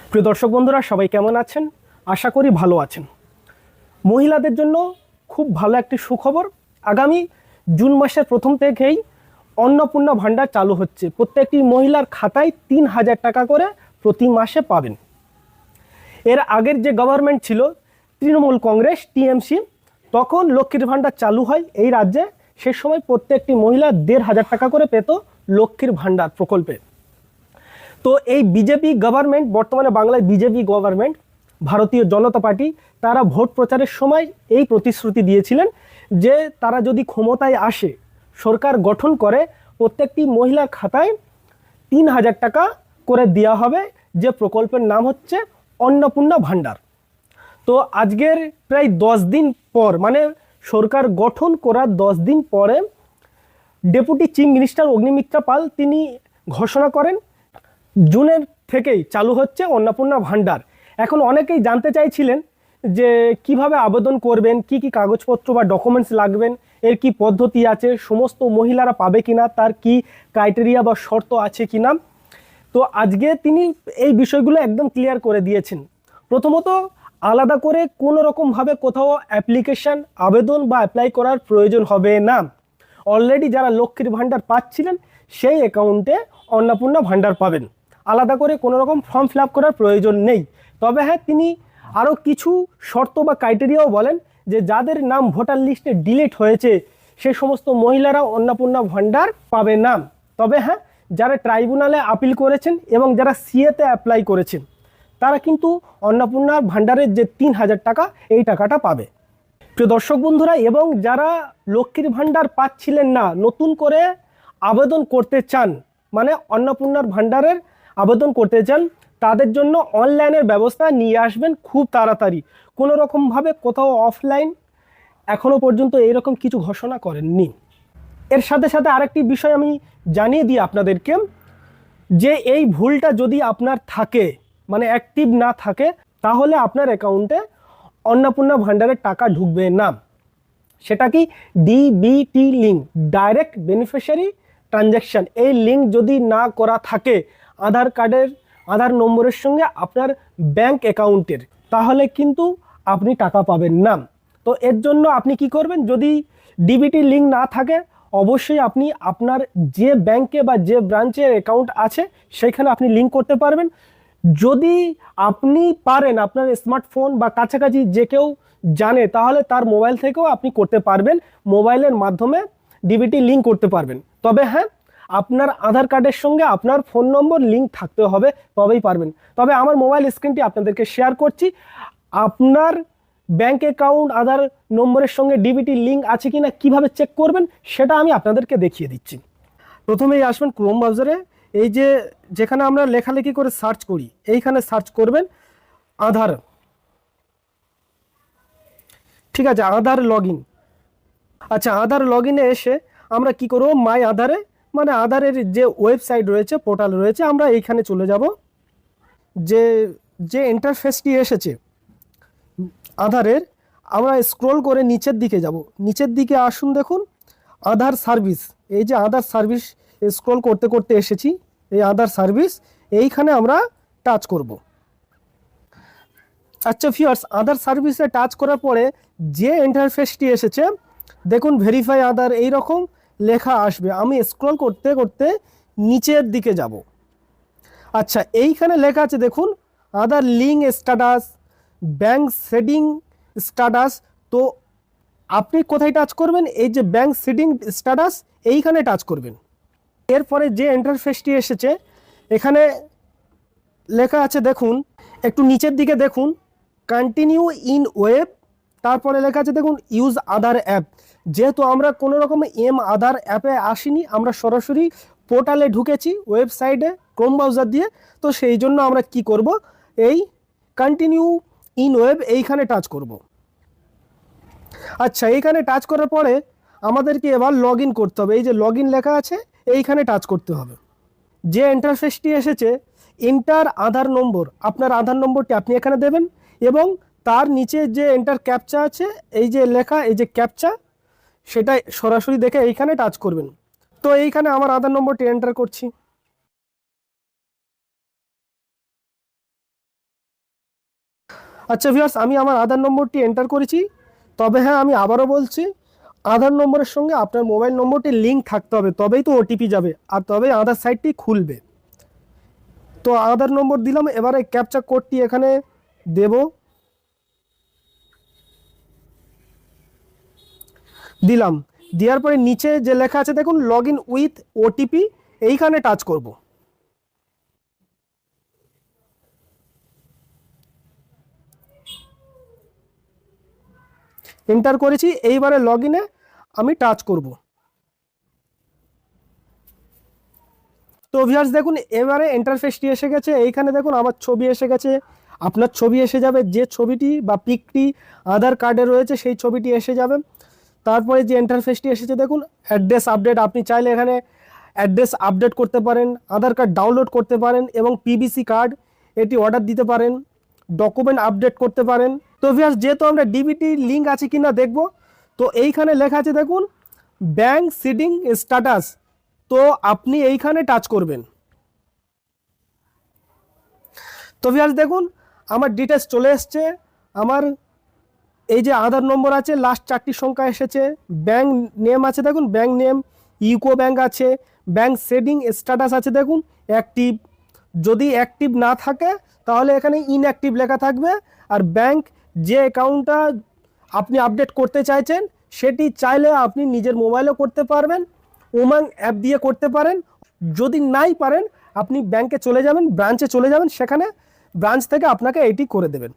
প্রিয় দর্শক বন্ধুরা, সবাই কেমন আছেন? আশা করি ভালো আছেন। মহিলাদের জন্য খুব ভালো একটি সুখবর। আগামী জুন মাসের প্রথম থেকেই অন্নপূর্ণা ভাণ্ডার চালু হচ্ছে। প্রত্যেকটি মহিলার খাতায় ৩,০০০ টাকা করে প্রতি মাসে পাবেন। এর আগের যে গভর্নমেন্ট ছিল, তৃণমূল কংগ্রেস টিএমসি, তখন লক্ষ্মীর ভাণ্ডার চালু হয় এই রাজ্যে। সে সময় প্রত্যেকটি মহিলা ১,৫০০ টাকা করে পেত লক্ষ্মীর ভাণ্ডার প্রকল্পে। তো এই বিজেপি গভর্নমেন্ট, বর্তমানে বাংলায় বিজেপি গভর্নমেন্ট, ভারতীয় জনতা পার্টি, তারা ভোট প্রচারের সময় এই প্রতিশ্রুতি দিয়েছিলেন যে তারা যদি ক্ষমতায় আসে, সরকার গঠন করে, প্রত্যেকটি মহিলার খাতায় ৩,০০০ টাকা করে দেওয়া হবে, যে প্রকল্পের নাম হচ্ছে অন্নপূর্ণা ভাণ্ডার। তো আজকের প্রায় 10 দিন পর, মানে সরকার গঠন করার 10 দিন পরে, ডেপুটি চিফ মিনিস্টার অগ্নিমিত্রা পাল তিনি ঘোষণা করেন জুনের থেকেই চালু হচ্ছে অন্নপূর্ণা ভাণ্ডার। এখন অনেকেই জানতে চাইছিলেন যে কিভাবে আবেদন করবেন, কি কি কাগজপত্র বা ডকুমেন্টস লাগবেন, এর কি পদ্ধতি আছে, সমস্ত মহিলারা পাবে কিনা, তার কি ক্রাইটেরিয়া বা শর্ত আছে কিনা। তো আজকে তিনি এই বিষয়গুলো একদম ক্লিয়ার করে দিয়েছেন। প্রথমত, আলাদা করে কোনো রকমভাবে কোথাও অ্যাপ্লিকেশান, আবেদন বা অ্যাপ্লাই করার প্রয়োজন হবে না। অলরেডি যারা লক্ষ্মীর ভাণ্ডার পাচ্ছিলেন সেই অ্যাকাউন্টে অন্নপূর্ণা ভাণ্ডার পাবেন। আলাদা করে কোনো রকম ফর্ম ফিল আপ করার প্রয়োজন নেই। তবে হ্যাঁ, তিনি আরও কিছু শর্ত বা ক্রাইটেরিয়াও বলেন যে যাদের নাম ভোটার লিস্টে ডিলিট হয়েছে সে সমস্ত মহিলারা অন্নপূর্ণা ভাণ্ডার পাবে না। তবে হ্যাঁ, যারা ট্রাইব্যুনালে আপিল করেছেন এবং যারা সিএতে অ্যাপ্লাই করেছেন তারা কিন্তু অন্নপূর্ণা ভাণ্ডারের যে ৩,০০০ টাকা, এই টাকাটা পাবে। প্রিয় দর্শক বন্ধুরা, এবং যারা লক্ষ্মীর ভাণ্ডার পাচ্ছিলেন না, নতুন করে আবেদন করতে চান, মানে অন্নপূর্ণার ভাণ্ডারের আবেদন করতে চান, তাদের জন্য অনলাইনের ব্যবস্থা নিয়ে আসবেন খুব তাড়াতাড়ি। কোনো রকমভাবে কোথাও অফলাইন এখনও পর্যন্ত এইরকম কিছু ঘোষণা করেননি। এর সাথে সাথে আরেকটি বিষয় আমি জানিয়ে দিই আপনাদেরকে, যে এই ভুলটা যদি আপনার থাকে, মানে অ্যাক্টিভ না থাকে, তাহলে আপনার অ্যাকাউন্টে অন্নপূর্ণা ভাণ্ডারের টাকা ঢুকবে না। সেটা কি? DBT link, direct beneficiary transaction. এই লিঙ্ক যদি না করা থাকে আধার নম্বরের সঙ্গে আপনার ব্যাংক অ্যাকাউন্টের, তাহলে কিন্তু আপনি টাকা পাবেন না। তো এর জন্য আপনি কি করবেন? যদি ডিবিটি লিঙ্ক না থাকে, অবশ্যই আপনি আপনার যে ব্যাংকে বা যে ব্রাঞ্চের অ্যাকাউন্ট আছে সেখানে আপনি লিঙ্ক করতে পারবেন। যদি আপনি পারেন, আপনার স্মার্টফোন বা কাছাকাছি যে কেউ জানে, তাহলে তার মোবাইল থেকেও আপনি করতে পারবেন, মোবাইলের মাধ্যমে ডিবিটি লিঙ্ক করতে পারবেন। তবে হ্যাঁ, আপনার আধার কার্ডের সঙ্গে আপনার ফোন নম্বর লিঙ্ক থাকতে হবে, তবেই পারবেন। তবে আমার মোবাইল স্ক্রিনটি আপনাদেরকে শেয়ার করছি। আপনার ব্যাংক অ্যাকাউন্ট আধার নম্বরের সঙ্গে ডিবিটি লিঙ্ক আছে কিনা কিভাবে চেক করবেন সেটা আমি আপনাদেরকে দেখিয়ে দিচ্ছি। প্রথমেই আসবেন ক্রোম ব্রাউজারে, এই যে যেখানে আমরা লেখালেখি করে সার্চ করি, এইখানে সার্চ করবেন আধার। ঠিক আছে, আধার লগ ইন। আচ্ছা, আধার লগ ইনে এসে আমরা কি করব? মাই আধারে, মানে আধারের যে ওয়েবসাইট রয়েছে, পোর্টাল রয়েছে, আমরা এইখানে চলে যাব। যে ইন্টারফেসটি এসেছে আধারের, আমরা স্ক্রল করে নিচের দিকে যাব। নিচের দিকে আসুন, দেখুন আধার সার্ভিস। এই যে আধার সার্ভিস, স্ক্রল করতে করতে এসেছি, এই আধার সার্ভিস, এইখানে আমরা টাচ করব। আচ্ছা ভিউয়ার্স, আধার সার্ভিসে টাচ করার পরে যে ইন্টারফেসটি এসেছে, দেখুন ভেরিফাই আধার, এইরকম লেখা আসবে। আমি স্ক্রল করতে করতে নিচের দিকে যাব। আচ্ছা, এইখানে লেখা আছে দেখুন Aadhaar link status, bank setting status. তো আপনি কোথায় টাচ করবেন? এই যে ব্যাংক সেটিং স্ট্যাটাস, এইখানে টাচ করবেন। এরপরে যে ইন্টারফেসটি এসেছে, এখানে লেখা আছে দেখুন, একটু নিচের দিকে দেখুন, কন্টিনিউ ইন ওয়েব, তারপরে লেখা আছে দেখুন ইউজ আধার অ্যাপ। যেহেতু আমরা কোনো রকম আধার অ্যাপে আসিনি, আমরা সরাসরি পোর্টালে ঢুকেছি ওয়েবসাইটে ক্রোম ব্রাউজার দিয়ে, তো সেই জন্য আমরা কি করব? এই কন্টিনিউ ইন ওয়েব এইখানে টাচ করব। আচ্ছা, এইখানে টাচ করার পরে আমাদেরকে এবার লগ ইন করতে হবে। এই যে লগ ইন লেখা আছে, এইখানে টাচ করতে হবে। যে ইন্টারফেসটি এসেছে, এন্টার আধার নম্বর, আপনার আধার নম্বরটি আপনি এখানে দেবেন, এবং তার নিচে যে এন্টার ক্যাপচা আছে, এই যে লেখা, এই যে ক্যাপচা, সেটা সরাসরি দেখে এইখানে টাচ করবেন। তো এইখানে আমার আধার নম্বরটি এন্টার করছি। আচ্ছা ভিউয়ার্স, আমি আমার আধার নম্বরটি এন্টার করেছি। তবে হ্যাঁ, আমি আবারও বলছি, আধার নম্বরের সঙ্গে আপনার মোবাইল নম্বরটি লিঙ্ক থাকতে হবে, তবেই তো ওটিপি যাবে, আর তবেই আধার সাইটটি খুলবে। তো আধার নম্বর দিলাম, এবারে ক্যাপচা কোডটি এখানে দেব। দিলাম, দেওয়ার পরে নিচে যে লেখা আছে দেখুন লগ ইন উইথ ওটিপি, এইখানে টাচ করব। এন্টার করেছি, এইবারে লগ ইনে আমি টাচ করব। তো ভিউয়ার্স দেখুন, এবারে ইন্টারফেসটি এসে গেছে। এইখানে দেখুন আমার ছবি এসে গেছে, আপনার ছবি এসে যাবে, যে ছবিটি বা পিকটি আধার কার্ডে রয়েছে সেই ছবিটি এসে যাবে। তারপরে যে ইন্টারফেসটি এসেছে দেখুন অ্যাড্রেস আপডেট, আপনি চাইলে এখানে অ্যাড্রেস আপডেট করতে পারেন, আধার কার্ড ডাউনলোড করতে পারেন এবং পিবিসি কার্ড এটি অর্ডার দিতে পারেন, ডকুমেন্ট আপডেট করতে পারেন। তো ভিউয়ার্স, যেহেতু আমরা ডিবিটি লিঙ্ক আছে কিনা দেখব, তো এইখানে লেখা আছে দেখুন ব্যাংক সিডিং স্ট্যাটাস, তো আপনি এইখানে টাচ করবেন। তো ভিউয়ার্স দেখুন আমার ডিটেলস চলে এসছে। আমার এই যে আধার নম্বর আছে, লাস্ট 4টি সংখ্যা এসেছে, ব্যাংক নেম আছে দেখুন, ব্যাংক নেম ইউকো ব্যাংক আছে, ব্যাংক সেডিং স্ট্যাটাস আছে দেখুন অ্যাক্টিভ, যদি অ্যাক্টিভ না থাকে তাহলে এখানে ইনঅ্যাক্টিভ লেখা থাকবে। আর ব্যাংক যে অ্যাকাউন্টটা আপনি আপডেট করতে চাইছেন সেটি চাইলে আপনি নিজের মোবাইলেও করতে পারবেন, উমাং অ্যাপ দিয়ে করতে পারেন। যদি নাই পারেন আপনি ব্যাংকে চলে যাবেন, ব্রাঞ্চে চলে যাবেন, সেখানে ব্রাঞ্চ থেকে আপনাকে এটি করে দেবেন।